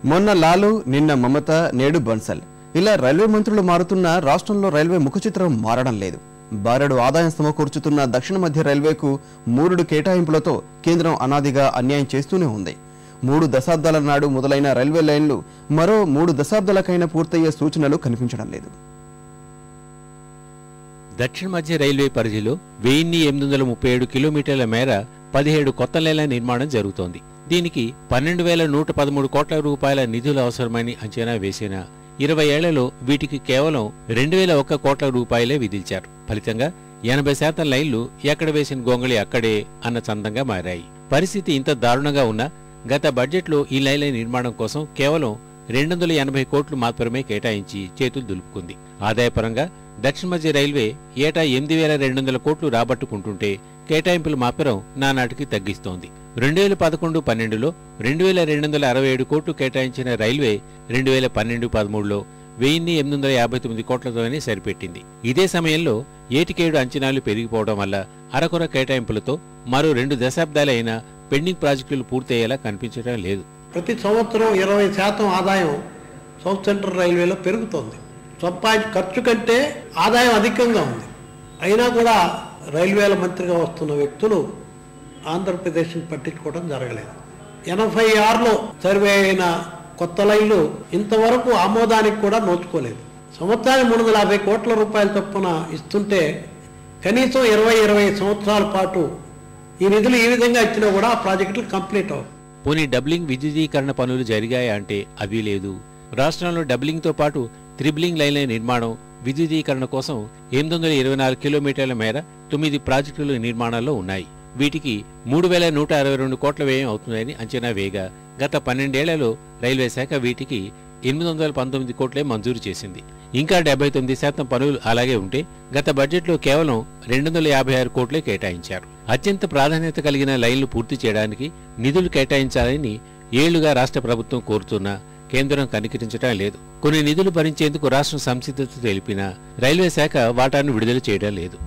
మొన్న లాలు, నిన్న మమత, నేడు బన్సల్ ఇలా రైల్వే మంత్రులు మారుతున్న రాష్ట్రంలో రైల్వే ముఖచిత్రం మారడం లేదు. బారెడు ఆదాయం సమకూర్చుతున్న దక్షిణ మధ్య రైల్వేకు 3 కేటాయింపులతో కేంద్రం అనాదిగా అన్యాయం చేస్తూనే ఉంది. 3 దశాబ్దాల నాడు మొదలైన రైల్వే లైన్లు మరో 3 దశాబ్దాలకైనా పూర్తయ్యే సూచనలు కనిపించడం లేదు. దక్షిణ మధ్య రైల్వే పరిధిలో 1837 కిలోమీటర్ల మేర 17 కొత్త లైన్ల నిర్మాణం జరుగుతోంది. దీనికి 12,113 కోట్ల రూపాయల నిధులు అవసరమని అంచనా వేసిన 20 ఏళ్లలో వీటికి కేవలం 2,001 కోట్ల రూపాయలే విధించారు. ఫలితంగా 80% లైన్లు ఎక్కడ వేసిన గొంగళి అక్కడే అన్న చందంగా మారాయి. పరిస్థితి ఇంత దారుణంగా ఉన్నా గత బడ్జెట్లో ఈ లైన్ల నిర్మాణం కోసం కేవలం 280 కోట్లు మాత్రమే కేటాయించి చేతులు దులుపుకుంది. ఆదాయపరంగా దక్షిణ మధ్య రైల్వే ఏటా 8,200 కోట్లు రాబట్టుకుంటుంటే కేటాయింపులు మాత్రం నానాటికి తగ్గిస్తోంది. 2011-12లో 2,267 కోట్లు కేటాయించిన రైల్వే 2012-13లో 1,859 కోట్లతోనే సరిపెట్టింది. ఇదే సమయంలో ఏటికేడు అంచనాలు పెరిగిపోవడం వల్ల అరకొర కేటాయింపులతో మరో 2 దశాబ్దాలైనా పెండింగ్ ప్రాజెక్టులు పూర్తయ్యేలా కనిపించడం లేదు. ప్రతి సంవత్సరం 20% ఆదాయం సౌత్ సెంట్రల్ రైల్వేలో పెరుగుతోంది. ఖర్చు కంటే ఆదాయం అధికంగా ఉంది. అయినా కూడా రైల్వేల మంత్రిగా వస్తున్న వ్యక్తులు ఆంధ్రప్రదేశ్ని పట్టించుకోవడం జరగలేదు. 86లో సర్వే అయిన కొత్త లైన్లు ఇంతవరకు ఆమోదానికి కూడా నోచుకోలేదు. సంవత్సరానికి 350 కోట్ల రూపాయల చొప్పున ఇస్తుంటే కనీసం 20-25 సంవత్సరాల పాటు ఈ నిధులు ఈ విధంగా ఇచ్చినా కూడా ఆ ప్రాజెక్టులు కంప్లీట్ అవ్వవు. పోనీ డబ్లింగ్ విద్యుదీకరణ పనులు జరిగాయా అంటే అవి లేదు. రాష్ట్రంలో డబ్లింగ్తో పాటు త్రిబ్లింగ్ లైన్ల నిర్మాణం, విద్యుదీకరణ కోసం 824 కిలోమీటర్ల మేర 9 ప్రాజెక్టులు నిర్మాణంలో ఉన్నాయి. వీటికి 3,162 కోట్ల వ్యయం అవుతుందని అంచనా వేయగా గత 12 ఏళ్లలో రైల్వే శాఖ వీటికి 819 కోట్లే మంజూరు చేసింది. ఇంకా 79% పనులు అలాగే ఉంటే గత బడ్జెట్లో కేవలం 256 కోట్లే కేటాయించారు. అత్యంత ప్రాధాన్యత కలిగిన లైన్లు పూర్తి చేయడానికి నిధులు కేటాయించాలని ఏళ్లుగా రాష్ట్ర ప్రభుత్వం కోరుతున్నా కేంద్రం కనికరించడం లేదు. కొన్ని నిధులు భరించేందుకు రాష్ట్రం సంసిద్ధత తెలిపినా రైల్వే శాఖ వాటాను విడుదల చేయడం లేదు.